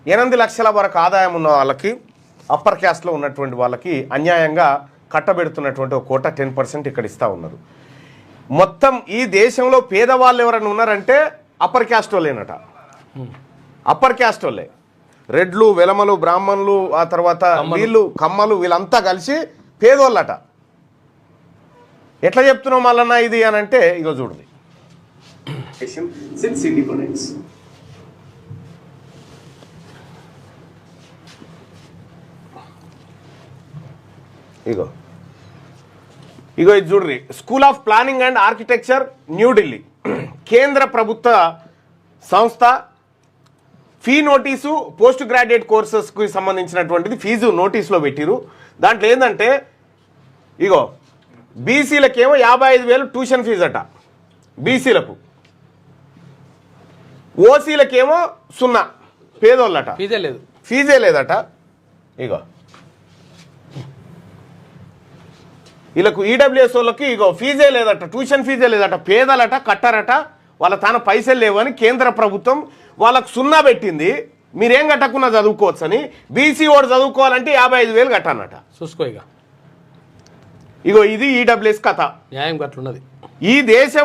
8 లక్షల వరకు ఆదాయం ఉన్న వాళ్ళకి, అప్పర్ క్యాస్ట్లో ఉన్నటువంటి వాళ్ళకి అన్యాయంగా కట్టబెడుతున్నటువంటి ఒక కోట 10% ఇక్కడ ఇస్తూ ఉన్నారు. మొత్తం ఈ దేశంలో పేదవాళ్ళు ఎవరైనా ఉన్నారంటే అప్పర్ క్యాస్ట్ వాళ్ళేనట. అప్పర్ క్యాస్ట్ వాళ్ళే, రెడ్లు, వెలమలు, బ్రాహ్మణులు, ఆ తర్వాత వీళ్ళు కమ్మలు, వీళ్ళంతా కలిసి పేదోళ్ళట. ఎట్లా చెప్తున్నాం మళ్ళన్నా ఇది అని అంటే ఇగో చూడండి. ఇగో ఇగో ఇది చూడ్రి. School of planning and architecture, New Delhi, కేంద్ర ప్రభుత్వ సంస్థ. ఫీ నోటీసు పోస్ట్ గ్రాడ్యుయేట్ కోర్సెస్కి సంబంధించినటువంటిది ఫీజు నోటీసులో పెట్టిరు. దాంట్లో ఏంటంటే ఇగో బీసీలకేమో 55,000 ట్యూషన్ ఫీజు అట, బీసీలకు. ఓసీలకేమో 0, పేదోళ్ళట, ఫీజే లేదట. ఇగో వీళ్ళకు ఈడబ్ల్యూఎస్ వాళ్ళకి ఇగో ఫీజే లేదట, ట్యూషన్ ఫీజే లేదట, పేదలట, కట్టరట, వాళ్ళ తాను పైసలు లేవని కేంద్ర ప్రభుత్వం వాళ్ళకు 0 పెట్టింది. మీరేం కట్టకున్నా చదువుకోవచ్చు అని. బీసీ వాడు చదువుకోవాలంటే 55,000 కట్టనట. చూసుకో. ఇగో ఇది ఈడబ్ల్యూఎస్ కథ. న్యాయం గట్లున్నది ఈ దేశం.